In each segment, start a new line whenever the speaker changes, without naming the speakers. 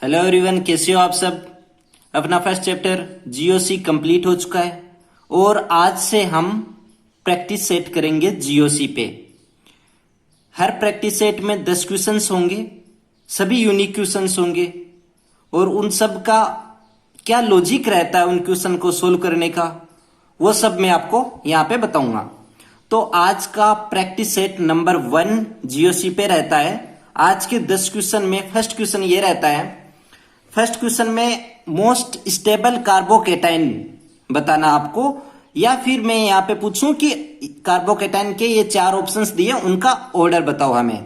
Hello everyone, कैसे हो आप सब। अपना फर्स्ट चैप्टर जीओसी कंप्लीट हो चुका है और आज से हम प्रैक्टिस सेट करेंगे जीओसी पे। हर प्रैक्टिस सेट में 10 क्वेश्चंस होंगे, सभी यूनिक क्वेश्चंस होंगे और उन सब का क्या लॉजिक रहता है उन क्वेश्चन को सोल्व करने का, वो सब मैं आपको यहाँ पे बताऊंगा। तो आज का प्रैक्टिस सेट नंबर 1 जीओसी पे रहता है। आज के 10 क्वेश्चन में फर्स्ट क्वेश्चन ये रहता है, फर्स्ट क्वेश्चन में मोस्ट स्टेबल कार्बोकेटाइन बताना आपको, या फिर मैं यहां पे पूछूं कि कार्बोकेटाइन के ये 4 ऑप्शंस दिए उनका ऑर्डर बताओ हमें।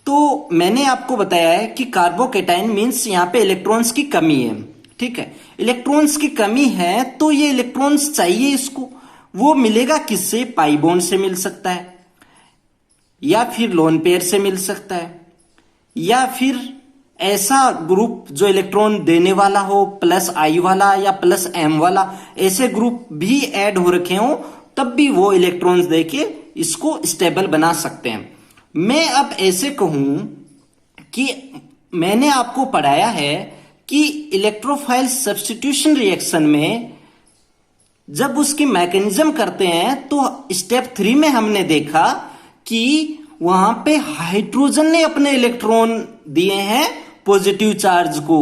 तो मैंने आपको बताया है कि कार्बोकेटाइन मींस यहां पे इलेक्ट्रॉन्स की कमी है। ठीक है, इलेक्ट्रॉन्स की कमी है तो ये इलेक्ट्रॉन्स चाहिए इसको, वो मिलेगा किससे? पाई बॉन्ड से मिल सकता है, या फिर लोन पेयर से मिल सकता है, या फिर ऐसा ग्रुप जो इलेक्ट्रॉन देने वाला हो, प्लस आई वाला या प्लस एम वाला, ऐसे ग्रुप भी ऐड हो रखे हो तब भी वो इलेक्ट्रॉन्स देके इसको स्टेबल बना सकते हैं। मैं अब ऐसे कहूं कि मैंने आपको पढ़ाया है कि इलेक्ट्रोफाइल सब्स्टिट्यूशन रिएक्शन में जब उसकी मैकेनिज्म करते हैं तो स्टेप 3 में हमने देखा कि वहां पे हाइड्रोजन ने अपने इलेक्ट्रॉन दिए हैं पॉजिटिव चार्ज को।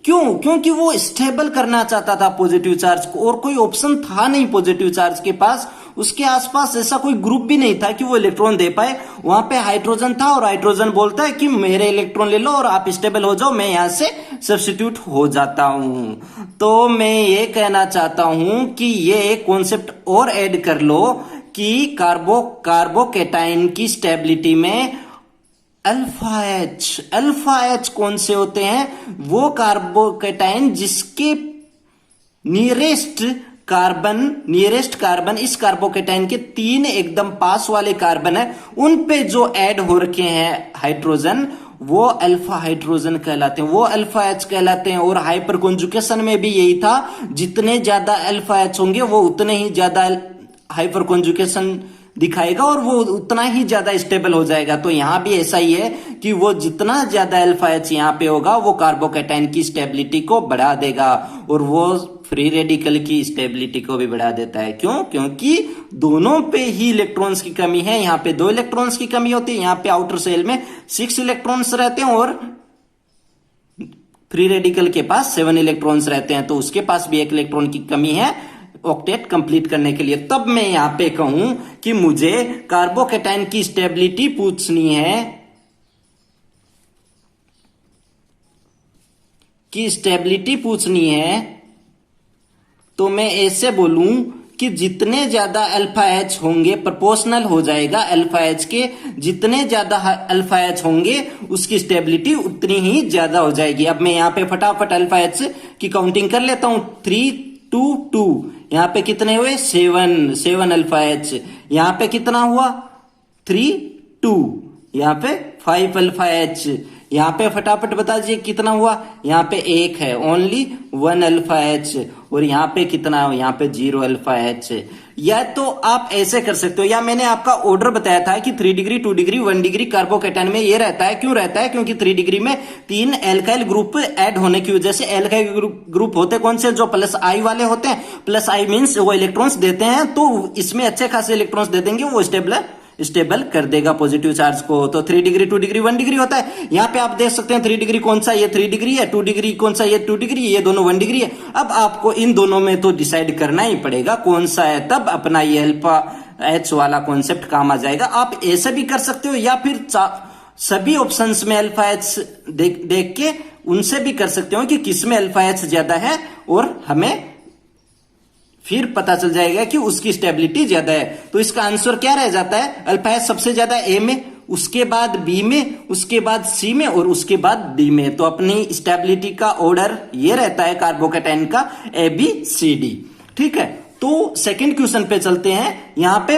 क्यों? क्योंकि वो स्टेबल करना चाहता था पॉजिटिव चार्ज को, और कोई ऑप्शन था नहीं पॉजिटिव चार्ज के पास, उसके आसपास ऐसा कोई ग्रुप भी नहीं था कि वो इलेक्ट्रॉन दे पाए। वहां पे हाइड्रोजन था और हाइड्रोजन बोलता है कि मेरे इलेक्ट्रॉन ले लो और आप स्टेबल हो जाओ, मैं यहां से सब्स्टिट्यूट हो जाता हूं। तो मैं ये कहना चाहता हूं कि ये कॉन्सेप्ट और ऐड कर लो कि कार्बोकेटाइन की स्टेबिलिटी में अल्फा एच कौन से होते हैं? वो कार्बोकेटाइन जिसके नियरेस्ट कार्बन इस कार्बोकेटाइन के 3 एकदम पास वाले कार्बन है, उन पे जो ऐड हो रखे हैं हाइड्रोजन, वो अल्फा हाइड्रोजन कहलाते हैं, वो अल्फा एच कहलाते हैं। और हाइपर कॉन्जुगेशन में भी यही था, जितने ज्यादा अल्फा एच होंगे वो उतने ही ज्यादा हाइपर कॉन्जुगेशन दिखाएगा और वो उतना ही ज्यादा स्टेबल हो जाएगा। तो यहां भी ऐसा ही है कि वो जितना ज्यादा अल्फा एच यहां पे होगा वो कार्बोकेटाइन की स्टेबिलिटी को बढ़ा देगा, और वो फ्री रेडिकल की स्टेबिलिटी को भी बढ़ा देता है। क्यों? क्योंकि दोनों पे ही इलेक्ट्रॉन्स की कमी है। यहाँ पे 2 इलेक्ट्रॉन्स की कमी होती है, यहाँ पे आउटर सेल में 6 इलेक्ट्रॉन्स रहते हैं और फ्री रेडिकल के पास 7 इलेक्ट्रॉन्स रहते हैं, तो उसके पास भी 1 इलेक्ट्रॉन की कमी है ऑक्टेट कंप्लीट करने के लिए। तब मैं यहां पे कहूं कि मुझे कार्बोकेटाइन की स्टेबिलिटी पूछनी है, तो मैं ऐसे बोलूं कि जितने ज्यादा अल्फा एच होंगे, प्रोपोर्शनल हो जाएगा अल्फा एच के, जितने ज्यादा अल्फा एच होंगे उसकी स्टेबिलिटी उतनी ही ज्यादा हो जाएगी। अब मैं यहां पे फटाफट अल्फा एच की काउंटिंग कर लेता हूं। 3 2 2, यहां पे कितने हुए? 7 अल्फा एच। यहां पे कितना हुआ? 3 2, यहां पे 5 अल्फा एच। यहां पे फटाफट बता दीजिए कितना हुआ? यहां पे 1 है, ओनली 1 अल्फा एच। और यहां पे कितना है? यहां पे 0 अल्फा एच। या तो आप ऐसे कर सकते हो, या मैंने आपका ऑर्डर बताया था कि 3 डिग्री 2 डिग्री 1 डिग्री कार्बोकेटाइन में ये रहता है। क्यों रहता है? क्योंकि 3 डिग्री में 3 एल्काइल ग्रुप ऐड होने की वजह से। एल्काइल ग्रुप होते कौन से? जो प्लस आई वाले होते हैं। प्लस आई मीन्स वो इलेक्ट्रॉन्स देते हैं, तो इसमें अच्छे खासे इलेक्ट्रॉन्स दे देंगे, वो स्टेबल कर देगा पॉजिटिव चार्ज को। तो 3 डिग्री 2 डिग्री 1 डिग्री होता है। यहां पे आप देख सकते हैं 3 डिग्री कौन सा? ये 3 डिग्री है। 2 डिग्री कौन सा? ये 2 डिग्री। ये दोनों 1 डिग्री है। अब आपको इन दोनों में तो डिसाइड करना ही पड़ेगा कौन सा है, तब अपना ये अल्फा एच वाला कॉन्सेप्ट काम आ जाएगा। आप ऐसे भी कर सकते हो, या फिर सभी ऑप्शंस में अल्फा एच देख के उनसे भी कर सकते हो कि किसमें अल्फा एच ज्यादा है, और हमें फिर पता चल जाएगा कि उसकी स्टेबिलिटी ज्यादा है। तो इसका आंसर क्या रह जाता है? अल्फा एच सबसे ज्यादा ए में, उसके बाद बी में, उसके बाद सी में और उसके बाद डी में। तो अपनी स्टेबिलिटी का ऑर्डर ये रहता है कार्बोकेटाइन का, ए बी सी डी। ठीक है, तो सेकंड क्वेश्चन पे चलते हैं। यहां पे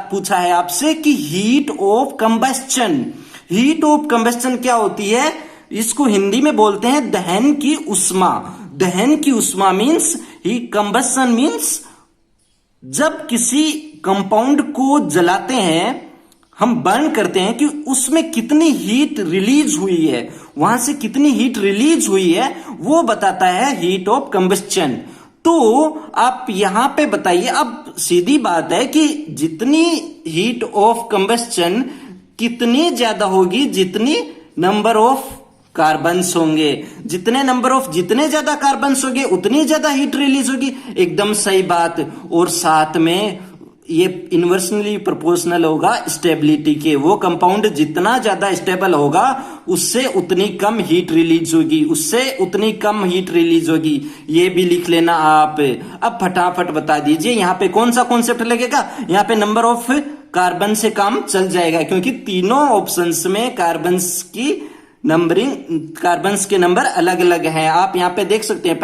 पूछा है आपसे कि heat of combustion. Heat of combustion क्या होती है? इसको हिंदी में बोलते हैं दहन की उष्मा। दहन की उष्मा मीन्स ही कंबस्टन मीन्स जब किसी कंपाउंड को जलाते हैं हम बर्न करते हैं कि उसमें कितनी हीट रिलीज हुई है, वहां से कितनी हीट रिलीज हुई है वो बताता है हीट ऑफ कंबस्चन। तो आप यहां पे बताइए, अब सीधी बात है कि जितनी हीट ऑफ कंबस्चन कितनी ज्यादा होगी, जितनी नंबर ऑफ कार्बन्स होंगे, जितने ज्यादा कार्बन्स होंगे उतनी ज्यादा हीट रिलीज होगी। एकदम सही बात। और साथ में ये इन्वर्सली प्रोपोर्शनल होगा स्टेबिलिटी के, वो कंपाउंड जितना ज्यादा स्टेबल होगा उससे उतनी कम हीट रिलीज होगी, उससे उतनी कम हीट रिलीज होगी। ये भी लिख लेना आप। अब फटाफट बता दीजिए यहाँ पे कौन सा कॉन्सेप्ट लगेगा। यहाँ पे नंबर ऑफ कार्बन से काम चल जाएगा, क्योंकि तीनों ऑप्शंस में कार्बन्स की नंबरिंग, कार्बन्स के नंबर अलग अलग हैं। आप यहाँ पे देख सकते हैं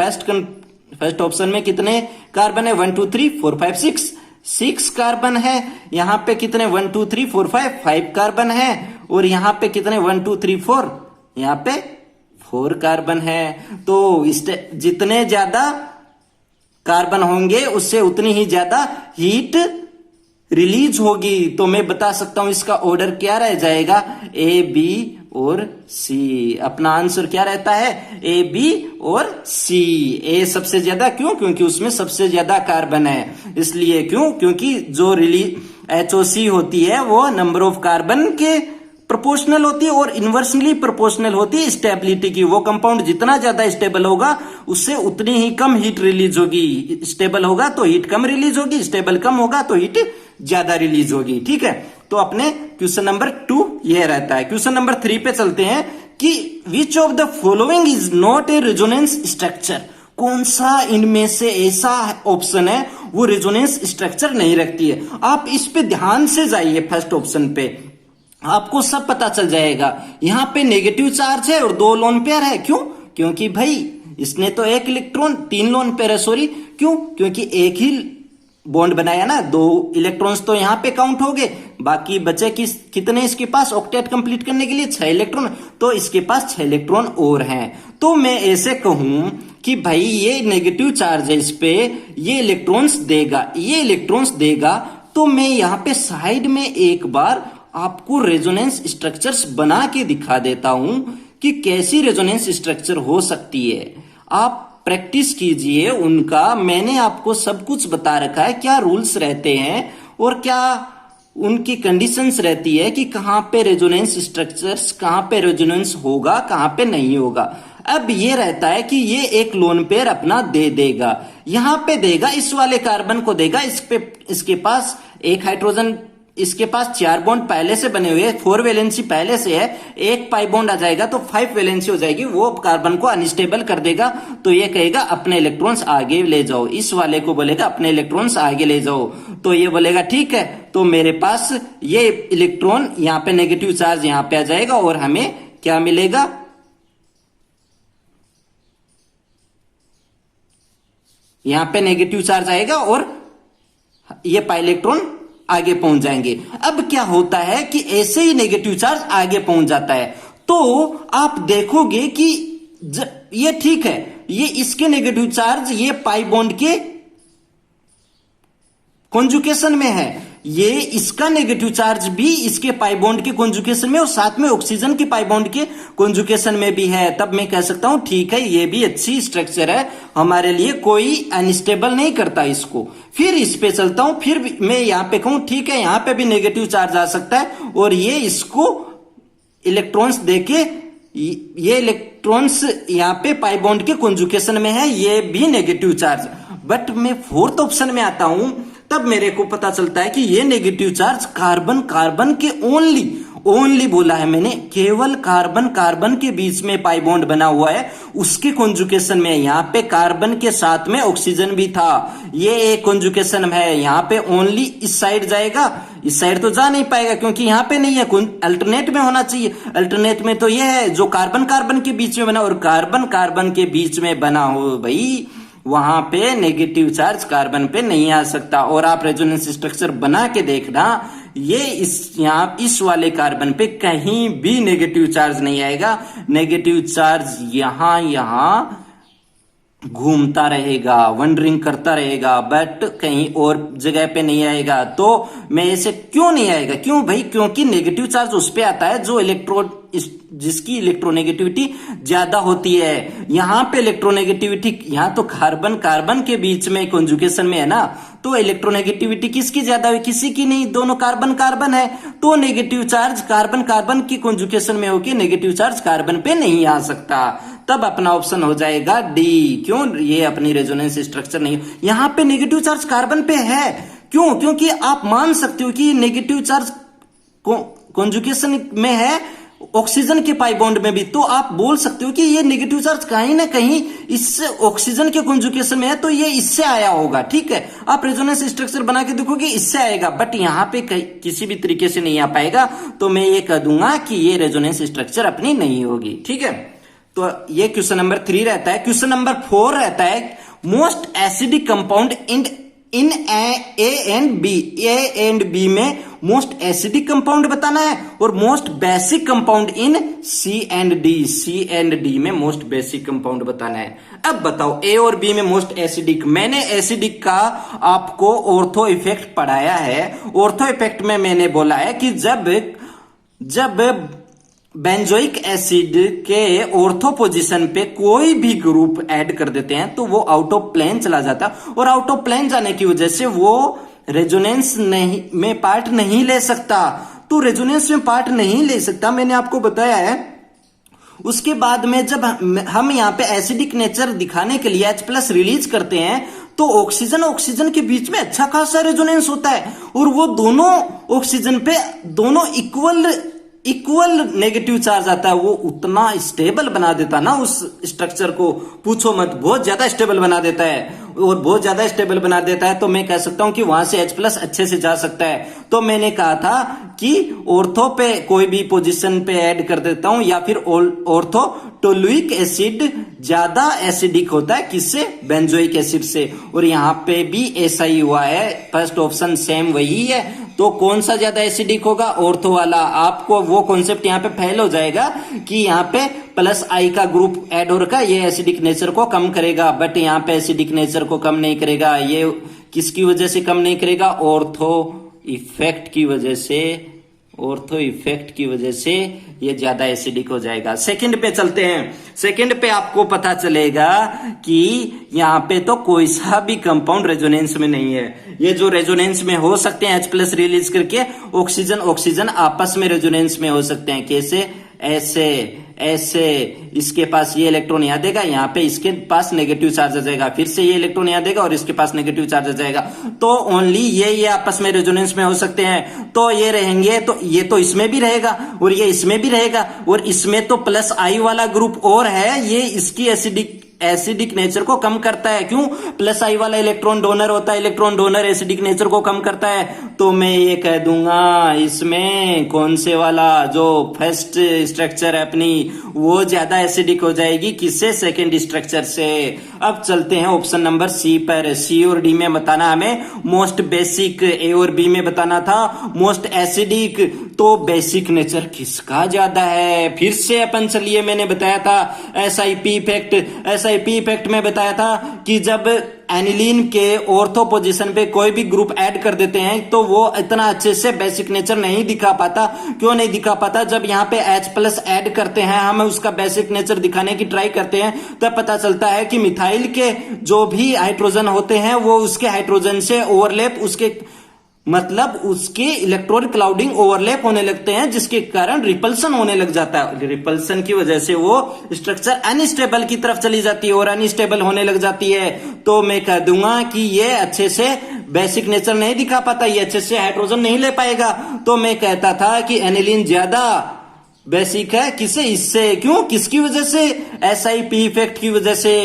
फर्स्ट ऑप्शन में कितने कार्बन है, 1 2 3 4 5 6 कार्बन है। यहाँ पे कितने 1 2 3 4 5 कार्बन है। और यहाँ पे कितने 1 2 3 4, यहाँ पे 4 कार्बन है। तो जितने ज्यादा कार्बन होंगे उससे उतनी ही ज्यादा हीट रिलीज होगी। तो मैं बता सकता हूं इसका ऑर्डर क्या रह जाएगा, ए, बी और सी। अपना आंसर क्या रहता है, ए, बी और सी। ए सबसे ज्यादा, क्यों? क्योंकि उसमें सबसे ज्यादा कार्बन है, इसलिए। क्यों? क्योंकि जो HOC होती है वो नंबर ऑफ कार्बन के प्रोपोर्शनल होती है और इन्वर्सली प्रोपोर्शनल होती है स्टेबिलिटी की। वो कंपाउंड जितना ज्यादा स्टेबल होगा उससे उतनी ही कम हीट रिलीज होगी। स्टेबल होगा तो हीट कम रिलीज होगी, स्टेबल कम होगा तो हीट ज्यादा रिलीज होगी। ठीक है, तो अपने क्वेश्चन नंबर 2 ये रहता है। क्वेश्चन नंबर 3 पे चलते हैं कि which of the following is not a resonance structure. कौन सा इनमें से ऐसा ऑप्शन है वो रेजोनेंस स्ट्रक्चर नहीं रखती है। आप इस पे ध्यान से जाइए, फर्स्ट ऑप्शन पे आपको सब पता चल जाएगा। यहां पे नेगेटिव चार्ज है और 2 लोन पेयर है। क्यों? क्योंकि भाई इसने तो 1 इलेक्ट्रॉन 3 लोन पेयर है, सॉरी। क्यों? क्योंकि एक ही बॉन्ड बनाया ना, 2 इलेक्ट्रॉन्स तो यहां पे काउंट हो गए, बाकी बचे कितने इसके पास ऑक्टेट कंप्लीट करने के लिए 6 इलेक्ट्रॉन, तो इसके पास 6 इलेक्ट्रॉन और हैं। तो मैं ऐसे कहूं कि भाई ये नेगेटिव चार्ज है इस पे, ये इलेक्ट्रॉन्स देगा, तो मैं यहां पे साइड में एक बार आपको रेजोनेंस स्ट्रक्चर्स बना के दिखा देता हूं कि कैसी रेजोनेंस स्ट्रक्चर हो सकती है। आप प्रैक्टिस कीजिए उनका। मैंने आपको सब कुछ बता रखा है, क्या रूल्स रहते हैं और क्या उनकी कंडीशंस रहती है कि कहां पे रेजोनेंस स्ट्रक्चर्स, कहां पे रेजोनेंस होगा, कहां पे नहीं होगा। अब ये रहता है कि ये एक लोन पेयर अपना दे देगा, यहां पे देगा, इस वाले कार्बन को देगा, इसके पास एक हाइड्रोजन, इसके पास 4 बॉन्ड पहले से बने हुए, 4 वैलेंसी पहले से है, एक पाई बॉन्ड आ जाएगा तो 5 वैलेंसी हो जाएगी, वो कार्बन को अनस्टेबल कर देगा। तो ये कहेगा अपने इलेक्ट्रॉन्स आगे ले जाओ, इस वाले को बोलेगा अपने इलेक्ट्रॉन्स आगे ले जाओ, तो ये बोलेगा ठीक है। तो मेरे पास ये इलेक्ट्रॉन यहां पे नेगेटिव चार्ज यहां पे आ जाएगा और हमें क्या मिलेगा, यहां पे नेगेटिव चार्ज आएगा और ये पाई इलेक्ट्रॉन आगे पहुंच जाएंगे। अब क्या होता है कि ऐसे ही नेगेटिव चार्ज आगे पहुंच जाता है, तो आप देखोगे कि ये ठीक है, ये इसके नेगेटिव चार्ज ये पाई बॉन्ड के कॉन्जुकेशन में है, ये इसका नेगेटिव चार्ज भी इसके पाई बॉन्ड के कॉन्जुकेशन में और साथ में ऑक्सीजन के पाई बॉन्ड के कॉन्जुकेशन में भी है। तब मैं कह सकता हूं ठीक है, ये भी अच्छी स्ट्रक्चर है हमारे लिए, कोई अनस्टेबल नहीं करता इसको। फिर इस पे चलता हूं, फिर मैं यहां पे कहूं ठीक है, यहां पे भी नेगेटिव चार्ज आ सकता है और ये इसको इलेक्ट्रॉन्स देके, ये इलेक्ट्रॉन्स यहां पे पाई बॉन्ड के कॉन्जुकेशन में है, ये भी नेगेटिव चार्ज। बट मैं 4th ऑप्शन में आता हूं, तब मेरे को पता चलता है कि ये नेगेटिव चार्ज कार्बन के ओनली बोला है मैंने, केवल कार्बन के बीच में पाई बॉन्ड बना हुआ है, उसके कॉन्जुकेशन में। यहां पे कार्बन के साथ में ऑक्सीजन भी था, ये एक कॉन्जुकेशन है, यहां पे ओनली इस साइड जाएगा, इस साइड तो जा नहीं पाएगा क्योंकि यहां पे नहीं है, अल्टरनेट में होना चाहिए। अल्टरनेट में तो ये है जो कार्बन के बीच में बना, और कार्बन के बीच में बना हो भाई, वहां पे नेगेटिव चार्ज कार्बन पे नहीं आ सकता। और आप रेजोनेंस स्ट्रक्चर बना के देखना, ये इस वाले कार्बन पे कहीं भी नेगेटिव चार्ज नहीं आएगा। नेगेटिव चार्ज यहां घूमता रहेगा, वंडरिंग करता रहेगा, बट कहीं और जगह पे नहीं आएगा। तो मैं ऐसे क्यों नहीं आएगा? क्यों भाई? क्योंकि नेगेटिव चार्ज उस पे आता है जो जिसकी इलेक्ट्रोनेगेटिविटी ज्यादा होती है। यहां पे इलेक्ट्रोनेगेटिविटी, यहां तो कार्बन कार्बन के बीच में कॉन्जुगेशन में है ना, तो इलेक्ट्रोनेगेटिविटी किसकी ज्यादा है? किसी की नहीं, दोनों कार्बन कार्बन है। तो नेगेटिव चार्ज कार्बन कार्बन की कॉन्जुगेशन में होकर नेगेटिव चार्ज कार्बन पे नहीं आ सकता। तब अपना ऑप्शन हो जाएगा डी। क्यों? ये अपनी रेजोनेंस स्ट्रक्चर नहीं। यहां पे नेगेटिव चार्ज कार्बन पे है। क्यों? क्योंकि आप मान सकते हो कि नेगेटिव चार्ज कॉन्जुगेशन में है ऑक्सीजन के पाई बॉन्ड में भी, तो आप बोल सकते हो कि ये नेगेटिव चार्ज कहीं ना कहीं इससे ऑक्सीजन के कॉन्जुगेशन में है, तो ये इससे आया होगा। ठीक है, आप रेजोनेंस स्ट्रक्चर बना के देखोगे इससे आएगा, बट यहां पे किसी भी तरीके से नहीं आ पाएगा। तो मैं ये कह दूंगा कि ये रेजोनेंस स्ट्रक्चर अपनी नहीं होगी। ठीक है, तो ये क्वेश्चन नंबर 3 रहता है। क्वेश्चन नंबर 4 रहता है most acidic compound in A and B. A and B में मोस्ट एसिडिक कंपाउंड बताना है और most basic compound in C and D. C and D में मोस्ट बेसिक कंपाउंड बताना है। अब बताओ ए और बी में मोस्ट एसिडिक। मैंने एसिडिक का आपको ऑर्थो इफेक्ट पढ़ाया है। ऑर्थो इफेक्ट में मैंने बोला है कि जब बेंजोइक एसिड के ऑर्थो पोजीशन पे कोई भी ग्रुप ऐड कर देते हैं तो वो आउट ऑफ प्लेन चला जाता है, और आउट ऑफ प्लेन जाने की वजह से वो रेजोनेंस नहीं में पार्ट नहीं ले सकता। तो रेजोनेंस में पार्ट नहीं ले सकता, मैंने आपको बताया है। उसके बाद में जब हम यहाँ पे एसिडिक नेचर दिखाने के लिए H+ रिलीज करते हैं तो ऑक्सीजन के बीच में अच्छा खासा रेजोनेंस होता है, और वो दोनों ऑक्सीजन पे दोनों इक्वल नेगेटिव चार्ज आता है। वो उतना स्टेबल बना देता ना उस स्ट्रक्चर को, पूछो मत, बहुत ज्यादा स्टेबल बना देता है, और बहुत ज्यादा स्टेबल बना देता है। तो मैं कह सकता हूं कि वहां से H+ अच्छे से जा सकता है। तो मैंने कहा था कि ऑर्थो पे कोई भी पोजीशन पे ऐड कर देता हूं, या फिर ऑर्थो टोलुइक एसिड ज्यादा एसिडिक होता है किससे? बेंजोइक एसिड से। और यहां पे भी ऐसा ही हुआ है, फर्स्ट ऑप्शन सेम वही है। तो कौन सा ज्यादा एसिडिक होगा? ऑर्थो वाला। आपको वो कॉन्सेप्ट यहाँ पे फेल हो जाएगा कि यहाँ पे +I का ग्रुप ऐड हो रखा, ये एसिडिक नेचर को कम करेगा, बट यहाँ पे एसिडिक नेचर को कम नहीं करेगा। ये किसकी वजह से कम नहीं करेगा? ऑर्थो इफेक्ट की वजह से। ऑर्थो इफेक्ट की वजह से ये ज्यादा एसिडिक हो जाएगा। सेकंड पे चलते हैं। सेकंड पे आपको पता चलेगा कि यहाँ पे तो कोई सा भी कंपाउंड रेजोनेंस में नहीं है। ये जो रेजोनेंस में हो सकते हैं H+ रिलीज करके, ऑक्सीजन आपस में रेजोनेंस में हो सकते हैं। कैसे? ऐसे इसके पास ये इलेक्ट्रॉन यहाँ देगा, यहाँ पे इसके पास नेगेटिव चार्ज आ जाएगा, फिर से ये इलेक्ट्रॉन यहाँ देगा और इसके पास नेगेटिव चार्ज आ जाएगा। तो ओनली ये आपस में रेजोनेंस में हो सकते हैं। तो ये रहेंगे, तो ये तो इसमें भी रहेगा और ये इसमें भी रहेगा, और इसमें तो +I वाला ग्रुप और है, ये इसकी एसिडिक नेचर को कम करता है। क्यों? +I वाला इलेक्ट्रॉन डोनर होता है, इलेक्ट्रॉन डोनर एसिडिक नेचर को कम करता है। तो मैं ये कह दूंगा इसमें कौन से वाला जो फर्स्ट स्ट्रक्चर है अपनी, वो ज्यादा एसिडिक हो जाएगी किससे? सेकंड स्ट्रक्चर से। अब चलते हैं ऑप्शन नंबर सी पर। सी और डी में बताना हमें मोस्ट बेसिक, ए और बी में बताना था मोस्ट एसिडिक। तो बेसिक नेचर किसका ज्यादा है? फिर से अपन चलिए, मैंने बताया था SIP इफेक्ट में बताया था कि जब एनिलीन के ऑर्थो पोजीशन पे कोई भी ग्रुप ऐड कर देते हैं तो वो इतना अच्छे से बेसिक नेचर नहीं दिखा पाता। क्यों नहीं दिखा पाता? जब यहाँ पे H+ ऐड करते हैं, हम उसका बेसिक नेचर दिखाने की ट्राई करते हैं, तब पता चलता है कि मिथाइल के जो भी हाइड्रोजन होते हैं वो उसके हाइड्रोजन से ओवरलैप, उसके इलेक्ट्रॉन क्लाउडिंग ओवरलैप होने लगते हैं, जिसके कारण रिपल्सन होने लग जाता है। रिपल्सन की वजह से वो स्ट्रक्चर अनस्टेबल की तरफ चली जाती है और अनस्टेबल होने लग जाती है। तो मैं कह दूंगा कि ये अच्छे से बेसिक नेचर नहीं दिखा पाता, ये अच्छे से हाइड्रोजन नहीं ले पाएगा। तो मैं कहता था कि एनिलीन ज्यादा बेसिक है किसे? इससे। क्यों? किसकी वजह से? SIP इफेक्ट की वजह से।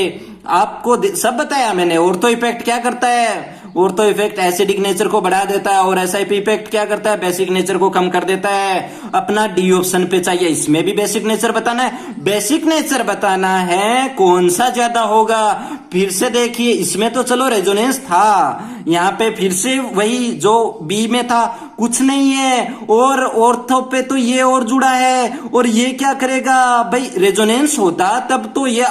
आपको सब बताया मैंने। ऑर्थो इफेक्ट क्या करता है? ऑर्थो इफेक्ट एसिडिक नेचर को बढ़ा देता है, और SIP इफेक्ट क्या करता है? बेसिक नेचर को कम कर देता है। अपना डी ऑप्शन पे चाहिए, इसमें भी बेसिक नेचर बताना है। बेसिक नेचर बताना है कौन सा ज्यादा होगा। फिर से देखिए, इसमें तो चलो रेजोनेंस था, यहाँ पे फिर से वही जो बी में था, कुछ नहीं है। और ऑर्थो पे तो ये और जुड़ा है, और ये क्या करेगा भाई? रेजोनेंस होता तब तो ये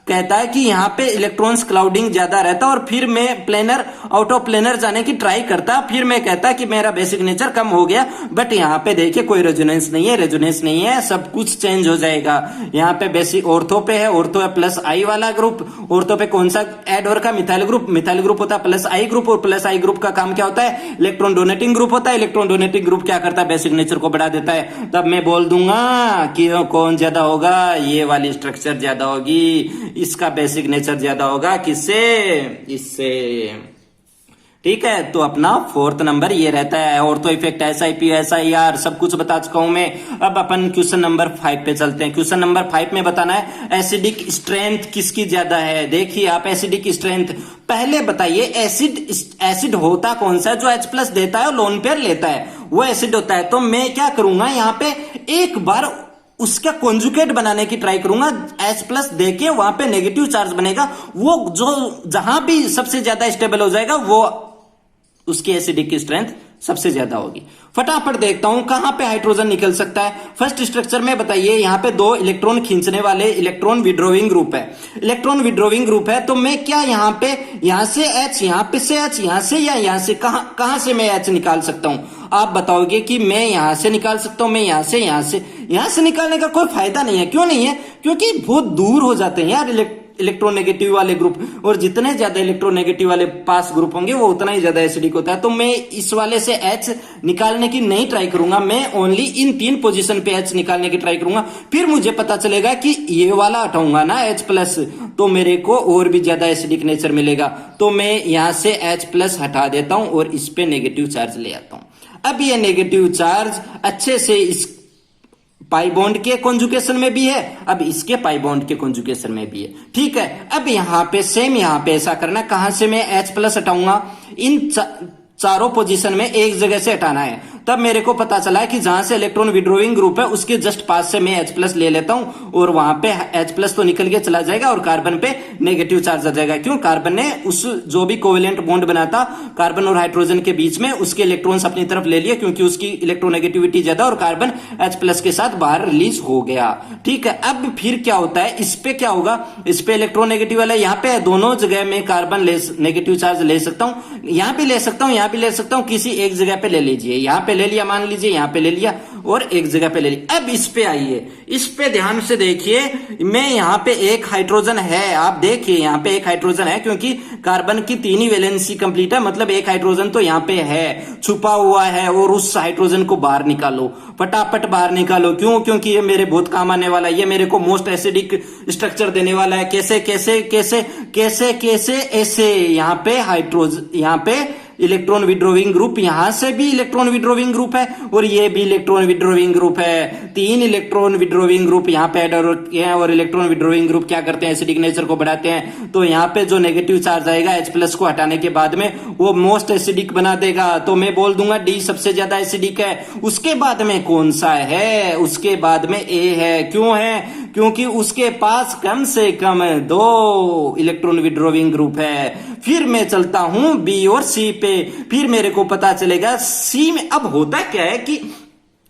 कहता है कि यहाँ पे इलेक्ट्रॉन्स क्लाउडिंग ज्यादा रहता है और फिर मैं प्लेनर आउट ऑफ प्लेनर जाने की ट्राई करता, फिर मैं कहता कि मेरा बेसिक नेचर कम हो गया। बट यहाँ पे देखिए कोई रेजोनेंस नहीं है, रेजोनेंस नहीं है, सब कुछ चेंज हो जाएगा। यहाँ पे बेसिक ऑर्थो पे है, ऑर्थो है प्लस आई वाला ग्रुप, ऑर्थो पे कौन सा ऐड हो रखा है, मिथाइल ग्रुप, मिथाइल ग्रुप होता है प्लस आई ग्रुप, और प्लस आई ग्रुप का काम क्या होता है, इलेक्ट्रॉन डोनेटिंग ग्रुप होता है। इलेक्ट्रॉन डोनेटिंग ग्रुप क्या करता है, बेसिक नेचर को बढ़ा देता है। तब मैं बोल दूंगा कि कौन ज्यादा होगा, ये वाली स्ट्रक्चर ज्यादा होगी, इसका बेसिक नेचर ज्यादा होगा, किससे, इससे। ठीक है, तो अपना फोर्थ नंबर ये रहता है। ऑर्थो इफेक्ट, SiP, SiR सब कुछ बता चुका हूं मैं। अब अपन क्वेश्चन नंबर 5 पे चलते हैं। क्वेश्चन नंबर 5 में बताना है एसिडिक स्ट्रेंथ किसकी ज्यादा है। देखिए आप एसिडिक स्ट्रेंथ पहले बताइए, एसिड होता कौन सा है जो H+ देता है और लोन पेयर लेता है, वो एसिड होता है। तो मैं क्या करूंगा, यहाँ पे एक बार उसका कॉन्जुगेट बनाने की ट्राई करूंगा, H+ देके वहां पे नेगेटिव चार्ज बनेगा, वो जो जहां भी सबसे ज्यादा स्टेबल हो जाएगा वो उसकी एसिडिक की स्ट्रेंथ सबसे ज्यादा होगी। फटाफट देखता हूं कहां पे हाइड्रोजन निकल सकता है। फर्स्ट स्ट्रक्चर में बताइए, यहां पे 2 इलेक्ट्रॉन खींचने वाले इलेक्ट्रॉन विड्रोइंग ग्रुप है, इलेक्ट्रॉन विड्रोइंग ग्रुप है। तो मैं क्या यहां पे, यहां से H, यहां पे से H, यहां से या यहां से, कहां से मैं H निकाल सकता हूं। आप बताओगे कि मैं यहां से निकाल सकता हूं, मैं यहां से निकालने का कोई फायदा नहीं है। क्यों नहीं है, क्योंकि बहुत दूर हो जाते हैं यार इलेक्ट्रोनेगेटिव वाले ग्रुप, और जितने ज्यादा इलेक्ट्रोनेगेटिव वाले पास ग्रुप होंगे वो उतना ही ज्यादा एसिडिक होता है। तो मैं इस वाले से H निकालने की नहीं ट्राई करूंगा, मैं ओनली इन 3 पोजीशन पे H निकालने की ट्राई करूंगा। फिर मुझे पता चलेगा कि ये वाला हटाऊंगा ना H+, तो मेरे को और भी ज्यादा एसिडिक नेचर मिलेगा। तो मैं यहां से H+ हटा देता हूं और इस पे नेगेटिव चार्ज ले आता हूं। अब ये नेगेटिव चार्ज अच्छे से इस पाई बॉन्ड के कॉन्जुगेशन में भी है, अब इसके पाई बॉन्ड के कॉन्जुगेशन में भी है। ठीक है, अब यहां पे सेम, यहां पे ऐसा करना, कहां से मैं H+ हटाऊंगा, इन चारों पोजीशन में एक जगह से हटाना है। तब मेरे को पता चला है कि जहां से इलेक्ट्रॉन विड्रोइंग ग्रुप है उसके जस्ट पास से मैं H+ ले लेता हूं और वहां पे H+ तो निकल के चला जाएगा और कार्बन पे नेगेटिव चार्ज आ जाएगा। क्यों, कार्बन ने उस जो भी कोवेलेंट बॉन्ड बना था कार्बन और हाइड्रोजन के बीच में, उसके इलेक्ट्रॉन्स अपनी तरफ ले लिए क्योंकि उसकी इलेक्ट्रोनेगेटिविटी ज्यादा, और कार्बन H+ के साथ बाहर रिलीज हो गया। ठीक है, अब फिर क्या होता है, इस पे क्या होगा, इस पे इलेक्ट्रोनेगेटिव वाला यहाँ पे दोनों जगह में कार्बन नेगेटिव चार्ज ले सकता हूं, यहां पे ले सकता हूं, यहां पे ले सकता हूं, किसी एक जगह पे ले लीजिए, यहां पे ले लिया, मान लीजिए यहां पे ले लिया और एक जगह पे ले लिया। अब इस पे आइए, इस पे ध्यान से देखिए, मैं यहां पे एक हाइड्रोजन है, आप देखिए यहां पे एक हाइड्रोजन है क्योंकि कार्बन की 3 ही वैलेंसी कंप्लीट है, मतलब एक हाइड्रोजन तो यहां पे है, छुपा हुआ है, और उस हाइड्रोजन को बाहर निकालो, फटाफट बाहर निकालो। क्यों, क्योंकि ये मेरे बहुत काम आने वाला है, ये मेरे को मोस्ट एसिडिक स्ट्रक्चर देने वाला है। कैसे कैसे कैसे कैसे कैसे ऐसे, यहां पे हाइड्रोजन, यहां पे इलेक्ट्रॉन विड्रोविंग ग्रुप, यहां से भी इलेक्ट्रॉन विड्रोविंग ग्रुप है और ये भी इलेक्ट्रॉन विड्रोविंग ग्रुप है। 3 इलेक्ट्रॉन विड्रोविंग ग्रुप यहां पे ऐड हो रखे हैं और इलेक्ट्रॉन विड्रोविंग ग्रुप क्या करते हैं, एसिडिक नेचर को बढ़ाते हैं। तो यहां पे जो नेगेटिव चार्ज आएगा H+ को हटाने के बाद में वो मोस्ट एसिडिक बना देगा। तो मैं बोल दूंगा D सबसे ज्यादा एसिडिक है। उसके बाद में कौन सा है, उसके बाद में A है। क्यों है, क्योंकि उसके पास कम से कम 2 इलेक्ट्रॉन विड्रोविंग ग्रुप है। फिर मैं चलता हूं B और C पे, फिर मेरे को पता चलेगा C में अब होता क्या है कि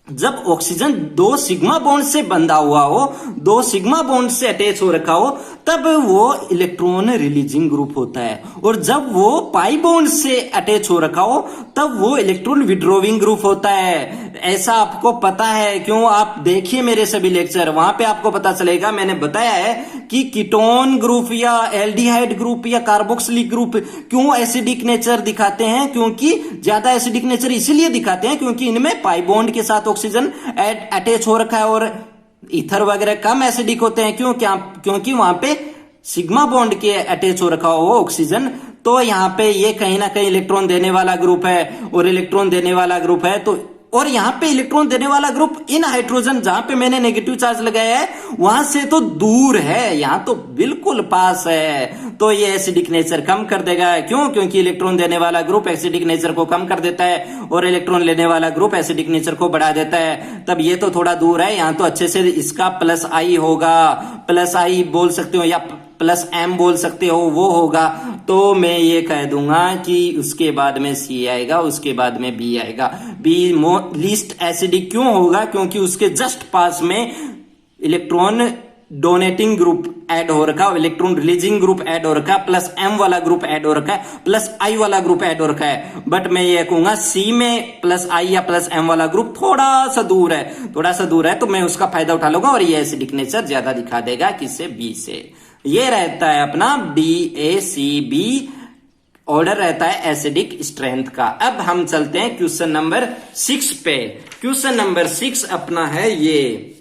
जब ऑक्सीजन 2 सिग्मा बॉन्ड से बंधा हुआ हो, 2 सिग्मा बॉन्ड से अटैच हो रखा हो, तब वो इलेक्ट्रॉन रिलीजिंग ग्रुप होता है, और जब वो पाई बॉन्ड से अटैच हो रखा हो तब वो इलेक्ट्रॉन विड्रोविंग ग्रुप होता है। ऐसा आपको पता है, क्यों, आप देखिए मेरे सभी लेक्चर, वहां पे आपको पता चलेगा। मैंने बताया है कि कीटोन ग्रुप या एल्डिहाइड ग्रुप या कार्बोक्सिलिक ग्रुप क्यों एसिडिक नेचर दिखाते हैं, क्योंकि ज्यादा एसिडिक नेचर इसीलिए दिखाते हैं क्योंकि इनमें पाई बॉन्ड के साथ ऑक्सीजन अटैच हो रखा है, और ईथर वगैरह कम एसिडिक होते हैं। क्यों, क्या, क्योंकि वहां पे सिग्मा बॉन्ड के अटैच हो रखा हो ऑक्सीजन, तो यहां पे ये कहीं ना कहीं इलेक्ट्रॉन देने वाला ग्रुप है और इलेक्ट्रॉन देने वाला ग्रुप है। तो और यहां पे इलेक्ट्रॉन देने वाला ग्रुप इन हाइड्रोजन जहां पे मैंने नेगेटिव चार्ज लगाया है वहां से तो दूर है, यहां तो बिल्कुल पास है। तो ये एसिडिक नेचर कम कर देगा। क्यों, क्योंकि इलेक्ट्रॉन देने वाला ग्रुप एसिडिक नेचर को कम कर देता है और इलेक्ट्रॉन लेने वाला ग्रुप एसिडिक नेचर को बढ़ा देता है। तब ये तो थोड़ा दूर है, यहां तो अच्छे से इसका +I होगा, +I बोल सकते हो या +M बोल सकते हो, वो होगा। तो मैं ये कह दूंगा कि उसके बाद में C आएगा, उसके बाद में B आएगा। B लीस्ट एसिडिक क्यों होगा, क्योंकि उसके जस्ट पास में इलेक्ट्रॉन डोनेटिंग ग्रुप ऐड हो रखा है, इलेक्ट्रॉन रिलीजिंग ग्रुप ऐड हो रखा है, प्लस M वाला ग्रुप ऐड हो रखा है, प्लस I वाला ग्रुप ऐड हो रखा है। बट मैं ये कहूंगा C में प्लस I या प्लस M वाला ग्रुप थोड़ा सा दूर है, थोड़ा सा दूर है, तो मैं उसका फायदा उठा लूंगा और ये एसिडिक नेचर ज्यादा दिखा देगा किससे, B से। ये रहता है अपना BACB ऑर्डर रहता है एसिडिक स्ट्रेंथ का। अब हम चलते हैं क्वेश्चन नंबर 6 पे। क्वेश्चन नंबर 6 अपना है ये,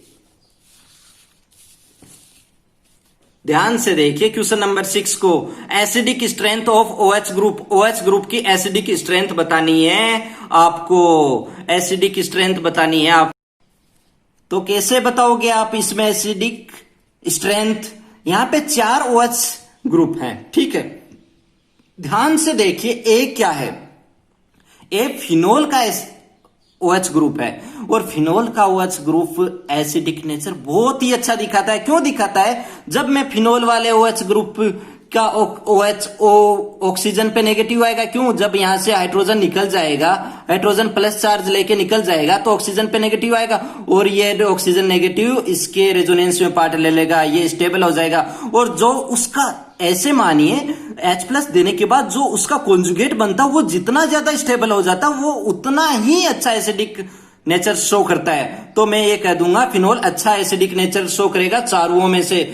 ध्यान से देखिए क्वेश्चन नंबर 6 को। Acidic strength of OH group, OH group की एसिडिक स्ट्रेंथ बतानी है आपको, एसिडिक स्ट्रेंथ बतानी है आप। तो कैसे बताओगे आप इसमें एसिडिक स्ट्रेंथ? यहां पे 4 OH ग्रुप हैं, ठीक है। ध्यान से देखिए, ए क्या है, ए फिनोल का OH ग्रुप है, और फिनोल का OH ग्रुप एसिडिक नेचर बहुत ही अच्छा दिखाता है। क्यों दिखाता है? जब मैं फिनोल वाले OH ग्रुप का OH ऑक्सीजन पे नेगेटिव आएगा, क्यों? जब यहां से हाइड्रोजन निकल जाएगा, हाइड्रोजन प्लस चार्ज लेके निकल जाएगा तो ऑक्सीजन पे नेगेटिव आएगा, और ये ऑक्सीजन नेगेटिव इसके रेजोनेंस में पार्ट ले लेगा, ये स्टेबल हो जाएगा। और जो उसका, ऐसे मानिए H+ देने के बाद जो उसका कॉन्जुगेट बनता है वो जितना ज्यादा स्टेबल हो जाता है वो उतना ही अच्छा एसिडिक नेचर शो करता है। तो मैं ये कह दूंगा फिनोल अच्छा एसिडिक नेचर शो करेगा चारों में से।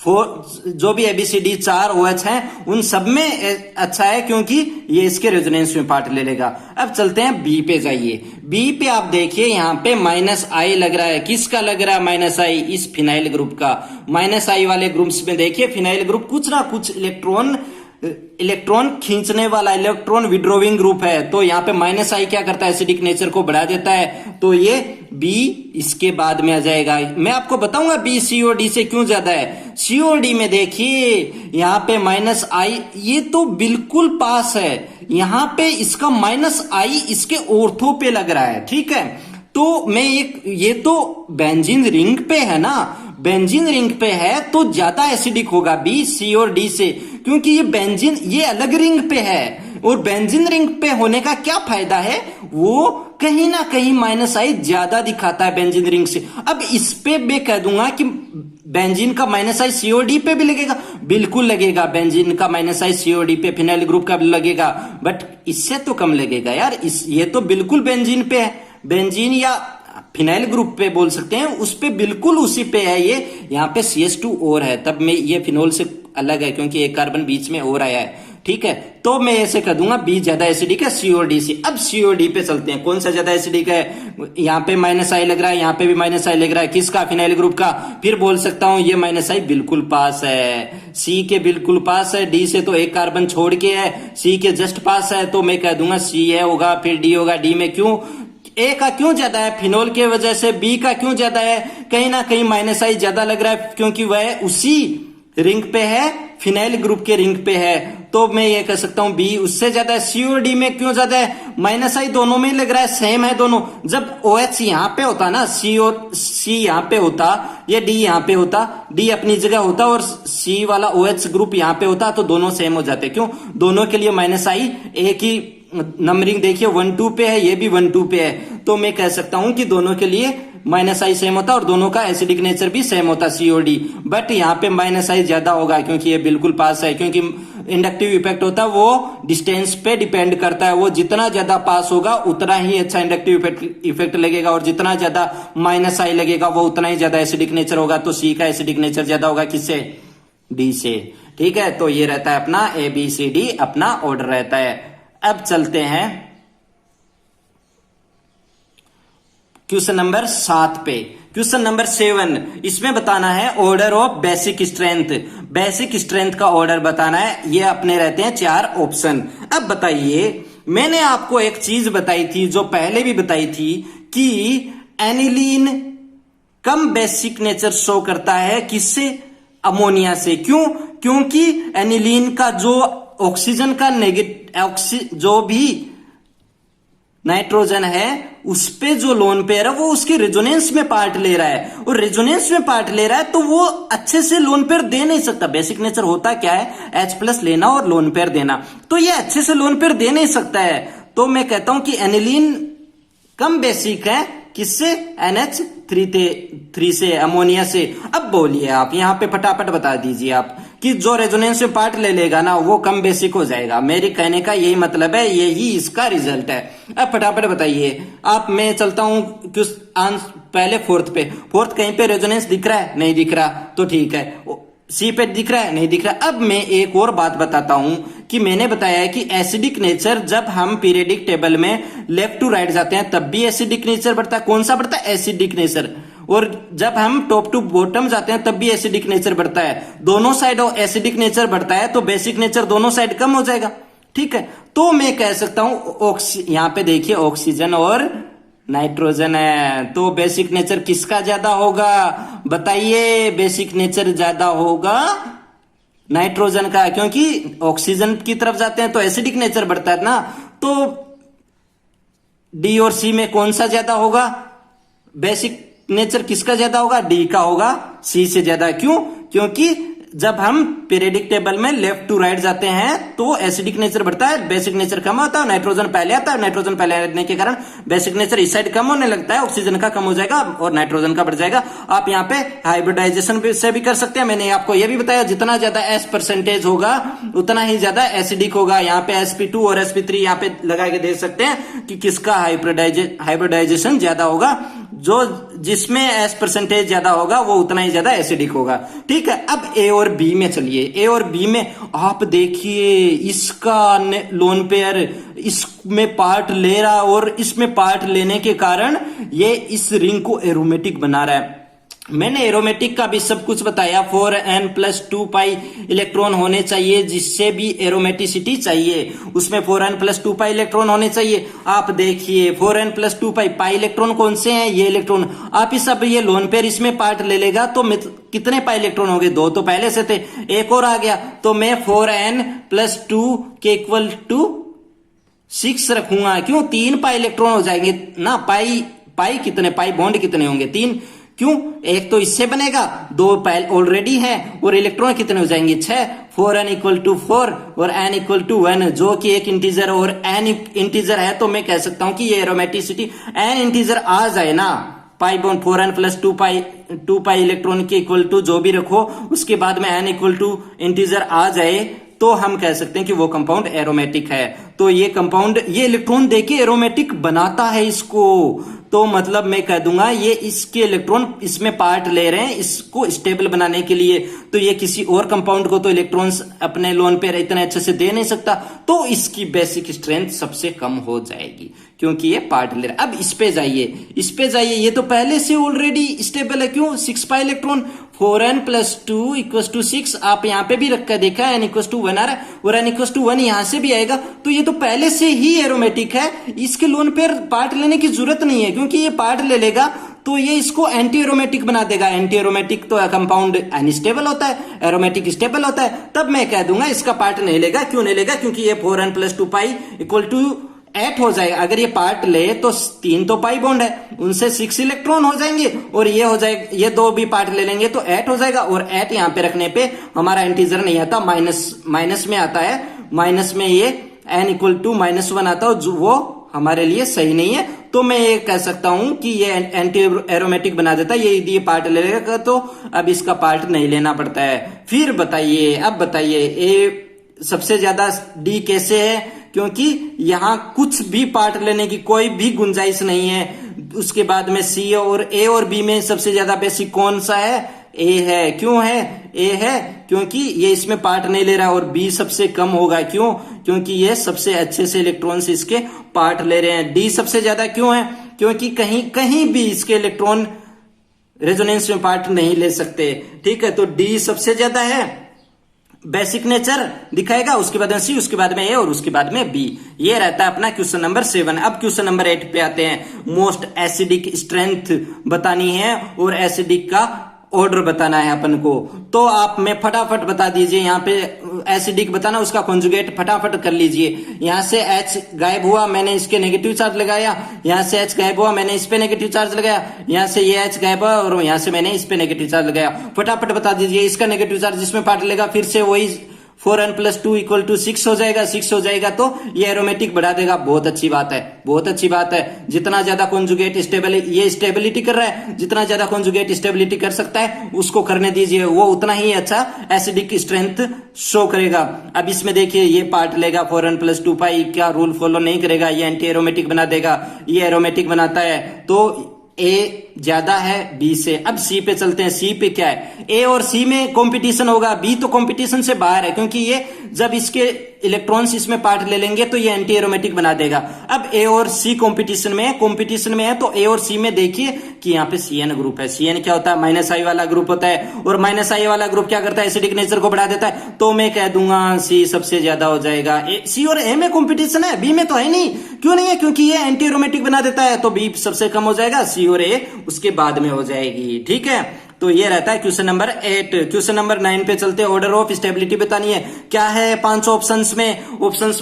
जो भी ABCD 4 OH हैं उन सब में अच्छा है, क्योंकि ये इसके रेजोनेंस में पार्ट ले लेगा। अब चलते हैं B पे, जाइए B पे। आप देखिए यहाँ पे -I लग रहा है, किसका लग रहा है -I? इस फिनाइल ग्रुप का। -I वाले ग्रुप्स में देखिए फिनाइल ग्रुप कुछ ना कुछ इलेक्ट्रॉन खींचने वाला, इलेक्ट्रॉन विड्रोविंग ग्रुप है। तो यहाँ पे -I क्या करता है? एसिडिक नेचर को बढ़ा देता है, तो ये B इसके बाद में आ जाएगा। मैं आपको बताऊंगा B COD से क्यों ज्यादा है। COD में देखिए यहाँ पे -I, ये तो बिल्कुल पास है, यहाँ पे इसका -I इसके ऑर्थो पे लग रहा है, ठीक है। तो मैं ये तो बेंजीन रिंग पे है ना, बेंजीन रिंग पे है तो ज्यादा एसिडिक होगा B C और D से, क्योंकि ये बेंजीन, ये अलग रिंग पे है। और बेंजीन रिंग पे होने का क्या फायदा है? वो कहीं ना कहीं -I ज्यादा दिखाता है बेंजीन रिंग से। अब इस पे मैं कह दूंगा कि बेंजीन का -I COD पे भी लगेगा, बिल्कुल लगेगा। बेंजीन का -I COD पे, फिनाइल ग्रुप का भी लगेगा, बट इससे तो कम लगेगा यार। ये तो बिल्कुल बेंजीन पे है, बेंजीन या फिनाइल ग्रुप पे बोल सकते हैं, उस पे बिल्कुल उसी पे है ये। यहाँ पे CH2 और है, तब में ये फिनोल से अलग है क्योंकि एक कार्बन बीच में और आया है, ठीक है। तो मैं ऐसे कह दूंगा B ज्यादा एसिडिक है COD से। अब COD पे चलते हैं, कौन सा ज्यादा एसिडिक है? यहाँ पे -I लग रहा है, यहाँ पे भी -I लग रहा है, किसका? फिनाइल ग्रुप का। फिर बोल सकता हूं ये -I बिल्कुल पास है, C के बिल्कुल पास है, D से तो एक कार्बन छोड़ के है, C के जस्ट पास है, तो मैं कह दूंगा C है होगा, फिर D होगा। D में क्यों? A का क्यों ज्यादा है? फिनोल के वजह से। B का क्यों ज्यादा है? कहीं ना कहीं -I ज्यादा लग रहा है, क्योंकि वह उसी रिंग पे है, फिनाइल ग्रुप के रिंग पे है। तो मैं ये कह सकता हूं B उससे ज्यादा है। COD में क्यों ज्यादा है? -I दोनों में ही लग रहा है, सेम है दोनों। जब OH यहां पे होता ना, C यहां पे होता, ये D यहां पे होता, D अपनी जगह होता और C वाला OH ग्रुप यहां पे होता, तो दोनों सेम हो जाते। क्यों? दोनों के लिए -I, एक ही नंबरिंग देखिए 1-2 पे है, ये भी 1-2 पे है, तो मैं कह सकता हूं कि दोनों के लिए -I सेम होता और दोनों का एसिडिक नेचर भी सेम होता COD। बट यहाँ पे -I ज्यादा होगा क्योंकि ये बिल्कुल पास है, क्योंकि इंडक्टिव इफेक्ट होता है वो डिस्टेंस पे डिपेंड करता है। वो जितना ज्यादा पास होगा उतना ही अच्छा इंडक्टिव इफेक्ट लगेगा, और जितना ज्यादा -I लगेगा वो उतना ही ज्यादा एसिडिक नेचर होगा। तो C का एसिडिक नेचर ज्यादा होगा किससे? D से, ठीक है। तो ये रहता है अपना ABCD, अपना ऑर्डर रहता है। अब चलते हैं क्वेश्चन नंबर 7 पे। क्वेश्चन नंबर 7, इसमें बताना है order of basic strength. Basic strength का ऑर्डर बताना है। ये अपने रहते हैं 4 ऑप्शन। अब बताइए, मैंने आपको एक चीज बताई थी जो पहले भी बताई थी कि एनिलीन कम बेसिक नेचर शो करता है किससे? अमोनिया से। क्यों? क्योंकि एनिलीन का जो ऑक्सीजन का जो भी नाइट्रोजन है उस पे जो लोन पेयर है वो उसके रेजोनेंस में पार्ट ले रहा है, और रेजोनेंस में पार्ट ले रहा है तो वो अच्छे से लोन पेयर दे नहीं सकता। बेसिक नेचर होता क्या है? H+ लेना और लोन पेयर देना, तो ये अच्छे से लोन पेयर दे नहीं सकता है। तो मैं कहता हूं कि एनिलीन कम बेसिक है किससे? NH3 से, अमोनिया से। अब बोलिए आप यहाँ पे फटाफट बता दीजिए आप कि जो रेजोनेंस में पार्ट ले लेगा ना वो कम बेसिक हो जाएगा। मेरे कहने का यही मतलब है, यही इसका रिजल्ट है। अब फटाफट बताइए आप। मैं चलता हूं पहले फोर्थ पे। फोर्थ कहीं पे रेजोनेंस दिख रहा है? नहीं दिख रहा, तो ठीक है। सी पे दिख रहा है? नहीं दिख रहा। अब मैं एक और बात बताता हूं कि मैंने बताया है कि एसिडिक नेचर जब हम पीरियडिक टेबल में लेफ्ट टू राइट जाते हैं तब भी एसिडिक नेचर बढ़ता है। कौन सा बढ़ता है? Acidic nature. और जब हम टॉप टू बॉटम जाते हैं तब भी एसिडिक नेचर बढ़ता है। दोनों साइड एसिडिक नेचर बढ़ता है तो बेसिक नेचर दोनों साइड कम हो जाएगा। ठीक है, तो मैं कह सकता हूं यहां पे देखिए ऑक्सीजन और नाइट्रोजन है, तो बेसिक नेचर किसका ज्यादा होगा? बताइए। बेसिक नेचर ज्यादा होगा नाइट्रोजन का, क्योंकि ऑक्सीजन की तरफ जाते हैं तो एसिडिक नेचर बढ़ता है ना। तो डी और सी में कौन सा ज्यादा होगा? बेसिक नेचर किसका ज्यादा होगा? डी का होगा, सी से ज्यादा। क्यों? क्योंकि जब हम पीरियडिक टेबल में लेफ्ट टू राइट जाते हैं तो एसिडिक नेचर बढ़ता है, बेसिक नेचर कम होता है, नाइट्रोजन पहले आता है। नाइट्रोजन पहले आने के कारण बेसिक नेचर इस साइड कम होने लगता है, ऑक्सीजन का कम हो जाएगा और नाइट्रोजन का बढ़ जाएगा। आप यहाँ पे हाइब्रिडाइजेशन से भी कर सकते हैं। मैंने आपको यह भी बताया जितना ज्यादा एस परसेंटेज होगा उतना ही ज्यादा एसिडिक होगा। यहाँ पे sp2 और sp3 यहाँ पे लगा के देख सकते हैं कि किसका हाइब्रिडाइजेशन ज्यादा होगा। जो जिसमें एस परसेंटेज ज्यादा होगा वो उतना ही ज्यादा एसिडिक होगा। ठीक है, अब ए और बी में चलिए। ए और बी में आप देखिए इसका लोन पेयर इसमें पार्ट ले रहा और इसमें पार्ट लेने के कारण ये इस रिंग को एरोमेटिक बना रहा है। मैंने एरोमेटिक का भी सब कुछ बताया। 4n+2 पाई इलेक्ट्रॉन होने चाहिए, जिससे भी एरोमेटिसिटी चाहिए उसमें 4n+2 पाई इलेक्ट्रॉन होने चाहिए। आप देखिए 4n+2 पाई इलेक्ट्रॉन कौन से हैं? ये इलेक्ट्रॉन। आप इस सब ये लोन पेयर इसमें पार्ट ले लेगा तो कितने पाई इलेक्ट्रॉन हो गए? 2 तो पहले से थे, एक और आ गया। तो मैं 4n+2 के इक्वल टू 6 रखूंगा। क्यों? 3 पाई इलेक्ट्रॉन हो जाएंगे ना। पाई कितने? पाई बॉन्ड कितने होंगे? 3। क्यों? एक तो इससे बनेगा, 2 पाई ऑलरेडी है, और इलेक्ट्रॉन कितने हो जाएंगे? 6। 4n=4 और n=1, जो कि एक इंटीजर और n इंटीजर है, तो मैं कह सकता हूं कि ये एरोमेटिसिटी n इंटीजर आ जाए ना। Pi bond 4n+2 pi electron के इक्वल टू जो भी रखो, उसके बाद में n इंटीजर आ जाए तो हम कह सकते हैं कि वो कंपाउंड एरोमेटिक है। तो ये कंपाउंड ये इलेक्ट्रॉन देके एरोमेटिक बनाता है इसको। तो मतलब मैं कह दूंगा ये इसके इलेक्ट्रॉन इसमें पार्ट ले रहे हैं इसको स्टेबल बनाने के लिए। तो ये किसी और कंपाउंड को तो इलेक्ट्रॉन्स अपने लोन पे इतने अच्छे से दे नहीं सकता, तो इसकी बेसिक स्ट्रेंथ सबसे कम हो जाएगी क्योंकि ये पार्ट ले रहा है। अब इस पे जाइए, ये तो पहले से ऑलरेडी स्टेबल है। क्यों? 6 पाई इलेक्ट्रॉन। 4n+2 = 6 आप यहां पे भी रख कर देखा है, n=1 आ रहा है और n=1 यहां से भी आएगा, तो ये तो पहले से ही एरोमेटिक है। इसके लोन पेयर पार्ट लेने की जरूरत नहीं है, क्योंकि ये पार्ट ले लेगा तो ये इसको एंटी एरोमेटिक बना देगा। एंटी एरोमेटिक तो कंपाउंड अनस्टेबल होता है, एरोमेटिक स्टेबल होता है। तब मैं कह दूंगा इसका पार्ट नहीं लेगा। क्यों नहीं लेगा? क्योंकि ये 4n+2 पाई = 8 हो जाएगा। अगर ये पार्ट ले तो 3 तो पाई बॉन्ड है, उनसे 6 इलेक्ट्रॉन हो जाएंगे और ये हो जाएगा, ये 2 भी पार्ट ले लेंगे तो 8 हो जाएगा। और 8 यहां पे रखने पे हमारा इंटीजर नहीं आता, माइनस में आता है। माइनस में ये n=-1 आता है, जो वो हमारे लिए सही नहीं है। तो मैं ये कह सकता हूं कि ये एंटी एरोमेटिक बना देता है। ये यदि ये पार्ट ले लेगा तो अब इसका पार्ट नहीं लेना पड़ता है। फिर बताइए, अब बताइए ए सबसे ज्यादा, डी कैसे है? क्योंकि यहां कुछ भी पार्ट लेने की कोई भी गुंजाइश नहीं है। उसके बाद में सी और ए और बी में सबसे ज्यादा बेसिक कौन सा है? ए है। क्यों है? ए है क्योंकि ये इसमें पार्ट नहीं ले रहा, और बी सबसे कम होगा। क्यों? क्योंकि ये सबसे अच्छे से इलेक्ट्रॉन्स इसके पार्ट ले रहे हैं। डी सबसे ज्यादा क्यों है? क्योंकि कहीं भी इसके इलेक्ट्रॉन रेजोनेंस में पार्ट नहीं ले सकते। ठीक है, तो डी सबसे ज्यादा है। बेसिक नेचर दिखाएगा, उसके बाद में सी, उसके बाद में ए और उसके बाद में बी। ये रहता है अपना क्वेश्चन नंबर 7। अब क्वेश्चन नंबर 8 पे आते हैं। मोस्ट एसिडिक स्ट्रेंथ बतानी है और एसिडिक का ऑर्डर बताना है अपन को। तो आप में फटाफट बता दीजिए, यहाँ पे एसिडिक बताना, उसका कॉन्जुगेट फटाफट कर लीजिए। यहाँ से H गायब हुआ, मैंने इसके नेगेटिव चार्ज लगाया। यहाँ से H गायब हुआ, मैंने इस पे नेगेटिव चार्ज लगाया। यहाँ से ये H गायब हुआ और यहाँ से मैंने इस पे नेगेटिव चार्ज लगाया। फटाफट बता दीजिए इसका नेगेटिव चार्ज जिसमें पार्ट लेगा, फिर से वही 4n+2 इक्वल टू 6 हो जाएगा। 6 हो जाएगा तो ये एरोमेटिक बढ़ा देगा। बहुत अच्छी बात है, बहुत अच्छी बात है। जितना ज्यादा कॉन्जुगेट ये स्टेबिलिटी कर रहा है, जितना ज्यादा कॉन्जुगेट स्टेबिलिटी कर सकता है उसको करने दीजिए, वो उतना ही अच्छा एसिडिक स्ट्रेंथ शो करेगा। अब इसमें देखिए ये पार्ट लेगा 4n+2 पाई, क्या रूल फॉलो नहीं करेगा, ये एंटी एरोमेटिक बना देगा। ये एरोमेटिक बनाता है तो ए ज्यादा है बी से। अब सी पे चलते हैं। सी पे क्या है, ए और सी में कंपटीशन होगा, बी तो कंपटीशन से बाहर है, क्योंकि ये जब इसके इलेक्ट्रॉन्स इसमें पार्ट ले लेंगे तो ये एंटी एरोमेटिक बना देगा। अब ए और सी कंपटीशन में है तो ए और सी में देखिए कि यहाँ पे CN ग्रुप है। CN क्या होता है, -I वाला ग्रुप होता है, और -I वाला ग्रुप क्या करता है, एसिडिक नेचर को बढ़ा देता है। तो मैं कह दूंगा सी सबसे ज्यादा हो जाएगा। सी और ए में कंपटीशन है, बी में तो है नहीं। क्यों नहीं है, क्योंकि ये एंटी एरोमेटिक बना देता है, तो बी सबसे कम हो जाएगा, सी और ए उसके बाद में हो जाएगी। ठीक है, तो ये रहता है क्वेश्चन नंबर 8। क्वेश्चन नंबर 9 पे चलते हैं। ऑर्डर ऑफ स्टेबिलिटी बतानी है। क्या है 5 ऑप्शंस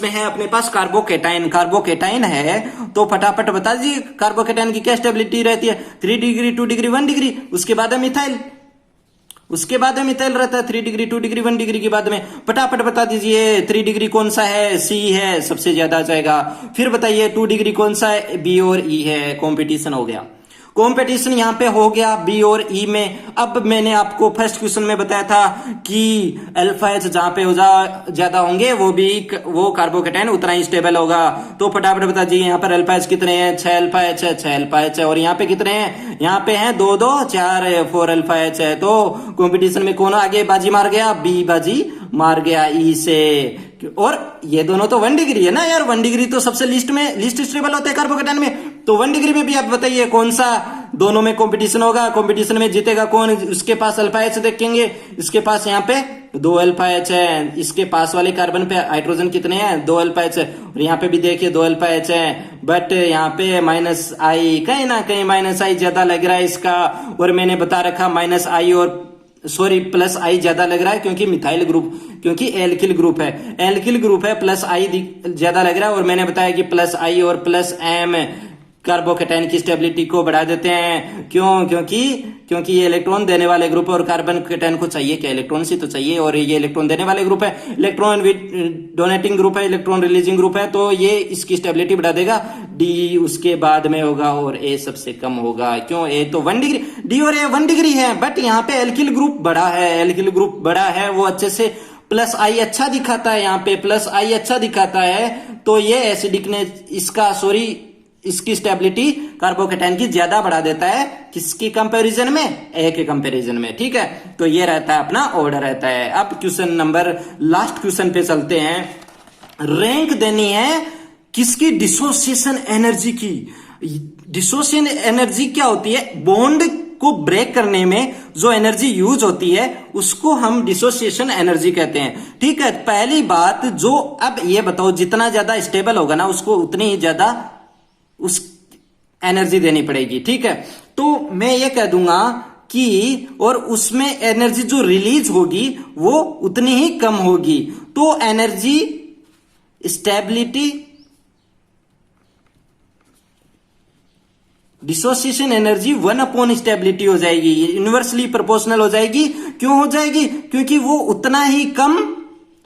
में है अपने पास कार्बोकेटाइन है, तो फटाफट बता दीजिए कार्बोकेटाइन की क्या स्टेबिलिटी रहती है। 3 डिग्री, 2 डिग्री, 1 डिग्री। उसके बाद है मिथाइल, रहता है 3 डिग्री, 2 डिग्री, 1 डिग्री के बाद में। फटाफट बता दीजिए 3 डिग्री कौन सा है, सी है, सबसे ज्यादा आ जाएगा। फिर बताइए 2 डिग्री कौन सा है, बी और ई है। कॉम्पिटिशन हो गया, कंपटीशन यहां पे हो गया बी और ई में। अब मैंने आपको फर्स्ट क्वेश्चन में बताया था कि अल्फा एच जहां पे ज्यादा होंगे वो कार्बोकेटाइन उतना ही स्टेबल होगा। तो फटाफट बता दीजिए यहाँ पर अल्फा एच कितने हैं, 6 अल्फा एच है, 6 अल्फा एच है। और यहाँ पे कितने हैं, यहाँ पे हैं 2 2 4 है, 4 अल्फा एच है। तो कंपटीशन में कौन आगे बाजी मार गया, बी बाजी मार गया ई से। और ये दोनों तो 1 डिग्री है ना यार, 1 डिग्री तो सबसे लिस्ट स्टेबल होते हैं कार्बोकेटाइन में। तो 1 डिग्री में भी आप बताइए कौन सा दोनों में कंपटीशन होगा, कंपटीशन में जीतेगा कौन। उसके पास अल्फा एच देखेंगे, इसके पास यहाँ पे 2 अल्फा एच है, इसके पास वाले कार्बन पे हाइड्रोजन कितने हैं, 2 अल्फा एच है। और यहाँ पे भी देखिए 2 अल्फा एच है, बट यहाँ पे -I कहीं ना कहीं -I ज्यादा लग रहा है इसका। और मैंने बता रखा -I और +I ज्यादा लग रहा है, क्योंकि मिथाइल ग्रुप, क्योंकि एल्किल ग्रुप है, +I ज्यादा लग रहा है। और मैंने बताया कि +I और +M कार्बोकेटाइन की स्टेबिलिटी को बढ़ा देते हैं। क्योंकि ये इलेक्ट्रॉन देने वाले ग्रुप है, और कार्बोकेटाइन को चाहिए क्या, इलेक्ट्रॉन से तो चाहिए, और ये इलेक्ट्रॉन देने वाले ग्रुप है, इलेक्ट्रॉन डोनेटिंग ग्रुप है, इलेक्ट्रॉन रिलीजिंग ग्रुप है, तो ये इसकी स्टेबिलिटी बढ़ा देगा। डी उसके बाद में होगा और ए सबसे कम होगा। क्यों, ए तो 1 डिग्री, डी और ए 1 डिग्री है, बट यहाँ पे एल्किल ग्रुप बड़ा है, वो अच्छे से +I अच्छा दिखाता है, यहाँ पे +I अच्छा दिखाता है। तो ये एसिडिक ने इसकी स्टेबिलिटी कार्बोकेटाइन की ज्यादा बढ़ा देता है, किसकी कंपैरिजन में, ए के कंपैरिजन में। ठीक है, तो ये रहता है अपना ऑर्डर रहता है। अब क्वेश्चन नंबर लास्ट क्वेश्चन पे चलते हैं। रैंक देनी है किसकी, डिसोसिएशन एनर्जी की। डिसोसिएशन एनर्जी क्या होती है, बॉन्ड को ब्रेक करने में जो एनर्जी यूज होती है उसको हम डिसोसिएशन एनर्जी कहते हैं। ठीक है, पहली बात जो, अब ये बताओ जितना ज्यादा स्टेबल होगा ना उसको उतनी ही ज्यादा उस एनर्जी देनी पड़ेगी। ठीक है, तो मैं ये कह दूंगा कि और उसमें एनर्जी जो रिलीज होगी वो उतनी ही कम होगी। तो energy stability, dissociation energy 1 stability हो जाएगी, यूनिवर्सली प्रोपोर्शनल हो जाएगी। क्यों हो जाएगी, क्योंकि वो उतना ही कम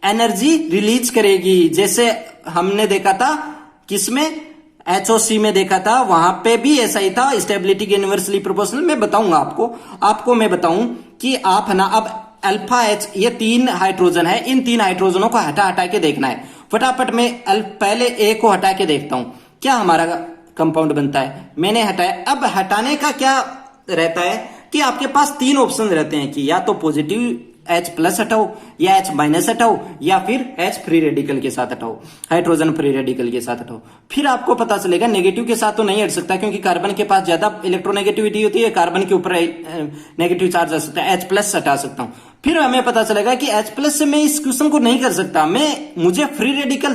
एनर्जी रिलीज करेगी। जैसे हमने देखा था किसमें, HOC में देखा था, वहां पे भी ऐसा ही था, स्टेबिलिटी के यूनिवर्सली प्रोपोर्शनल। मैं बताऊंगा आपको मैं बताऊं कि आप ना, अब अल्फा एच, ये 3 हाइड्रोजन है, इन 3 हाइड्रोजनों को हटा के देखना है। फटाफट में पहले ए को हटा के देखता हूं क्या हमारा कंपाउंड बनता है। मैंने हटाया। अब हटाने का क्या रहता है कि आपके पास 3 ऑप्शन रहते हैं कि या तो पॉजिटिव H+ हटाओ, या H- हटाओ, या फिर H फ्री रेडिकल के साथ हटाओ, हाइड्रोजन फ्री रेडिकल के साथ हटाओ। फिर आपको पता चलेगा नेगेटिव के साथ तो नहीं हट सकता, क्योंकि कार्बन के पास ज्यादा इलेक्ट्रोनेगेटिविटी होती है, कार्बन के ऊपर नेगेटिव चार्ज आ सकता है। H+ हटा सकता हूं। फिर हमें पता चलेगा कि H+ से मैं इस क्वेश्चन को नहीं कर सकता, मुझे फ्री रेडिकल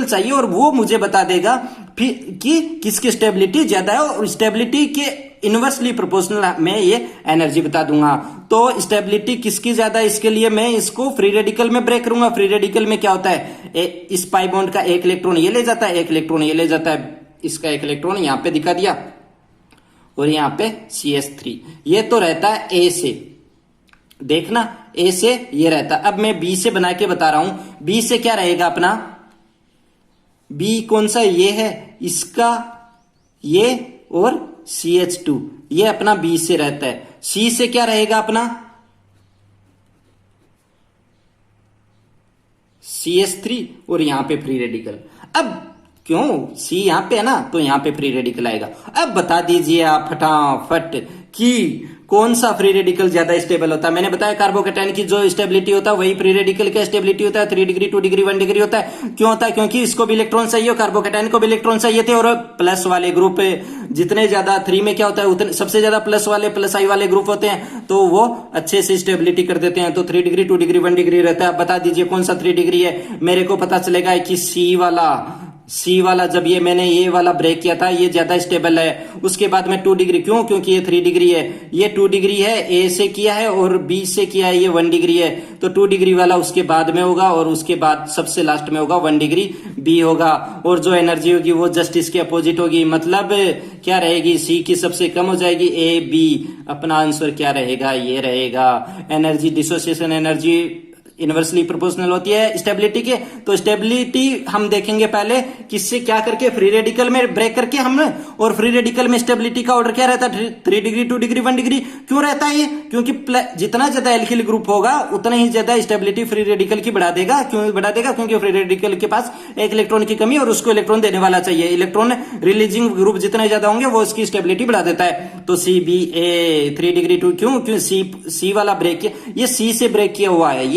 चाहिए, और वो मुझे बता देगा कि किसकी स्टेबिलिटी ज्यादा है, और स्टेबिलिटी के इनवर्सली प्रोपोर्शनल में ये एनर्जी बता दूंगा। तो स्टेबिलिटी किसकी ज्यादा है, इसके लिए मैं इसको फ्री रेडिकल में ब्रेक करूंगा। फ्री रेडिकल में क्या होता है, इस पाई बॉन्ड का एक इलेक्ट्रॉन ये ले जाता है, एक इलेक्ट्रॉन ये ले जाता है, इसका एक इलेक्ट्रॉन यहां पे दिखा दिया, और यहां पे CH3। ये तो रहता है ए से, देखना ए से ये रहता। अब मैं बी से बना के बता रहा हूं। बी से क्या रहेगा अपना, बी कौन सा, ये है इसका, ये और CH2, ये अपना बी से रहता है। सी से क्या रहेगा अपना CH3 और यहां पे फ्री रेडिकल। अब क्यों सी यहां पे है ना, तो यहां पे फ्री रेडिकल आएगा। अब बता दीजिए आप फटाफट कि कौन सा फ्री रेडिकल ज्यादा स्टेबल होता है। मैंने बताया कार्बोकेटाइन की जो स्टेबिलिटी होता है वही फ्री रेडिकल का स्टेबिलिटी होता है। 3 डिग्री 2 डिग्री 1 डिग्री होता है। क्यों होता है, क्योंकि इसको भी इलेक्ट्रॉन चाहिए और कार्बोकेटाइन को भी इलेक्ट्रॉन चाहिए थे। और प्लस वाले ग्रुप जितने ज्यादा 3 में क्या होता है, उतने सबसे ज्यादा प्लस आई वाले ग्रुप होते हैं, तो वो अच्छे से स्टेबिलिटी कर देते हैं। तो 3 डिग्री 2 डिग्री 1 डिग्री रहता है। बता दीजिए कौन सा 3 डिग्री है। मेरे को पता चलेगा कि सी वाला जब ये मैंने ये वाला ब्रेक किया था ये ज्यादा स्टेबल है। उसके बाद में 2 डिग्री, क्यों, क्योंकि ये 3 डिग्री है, ये 2 डिग्री है, ए से किया है और बी से किया है, ये 1 डिग्री है। तो 2 डिग्री वाला उसके बाद में होगा और उसके बाद सबसे लास्ट में होगा 1 डिग्री बी होगा। और जो एनर्जी होगी वो जस्ट इसके अपोजिट होगी, मतलब क्या रहेगी, सी की सबसे कम हो जाएगी, ए बी। अपना आंसर क्या रहेगा, ये रहेगा। Energy dissociation energy inversely proportional होती है स्टेबिलिटी के। तो स्टेबिलिटी हम देखेंगे पहले किससे क्या करके, फ्री रेडिकल में ब्रेक करके हमने। और फ्री रेडिकल में स्टेबिलिटी का ऑर्डर क्या रहता है, 3 डिग्री 2 डिग्री 1 डिग्री। क्यों रहता है ये, क्योंकि जितना ज्यादा एल्किल ग्रुप होगा उतना ही ज्यादा स्टेबिलिटी फ्री रेडिकल की बढ़ा देगा। क्यों बढ़ा देगा, क्योंकि फ्री रेडिकल के पास एक इलेक्ट्रॉन की कमी और उसको इलेक्ट्रॉन देने वाला चाहिए। इलेक्ट्रॉन रिलीजिंग ग्रुप जितने ज्यादा होंगे वो उसकी स्टेबिलिटी बढ़ा देता है। तो सी बी ए 3 डिग्री 2, क्यों सी वाला ब्रेक किया, ये सी से ब्रेक किया हुआ है,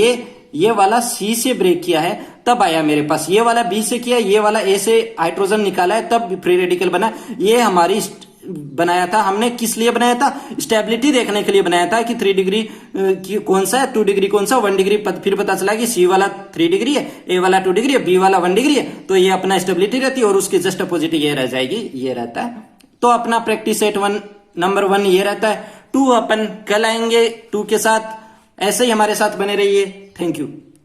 ये वाला सी से ब्रेक किया है तब आया मेरे पास। ये वाला बी से किया, ये वाला ए से हाइड्रोजन निकाला है तब फ्री रेडिकल बना। ये हमारी बनाया था हमने, किस लिए बनाया था, स्टेबिलिटी देखने के लिए बनाया था कि 3 डिग्री कौन सा है, 2 डिग्री कौन सा, 1 डिग्री। फिर पता चला कि सी वाला 3 डिग्री है, ए वाला 2 डिग्री है, बी वाला 1 डिग्री है। तो ये अपना स्टेबिलिटी रहती है और उसके जस्ट अपोजिट ये रह जाएगी, ये रहता है। तो अपना प्रैक्टिस सेट नंबर 1 ये रहता है। 2 अपन कल आएंगे 2 के साथ। ऐसे ही हमारे साथ बने रहिए। Thank you.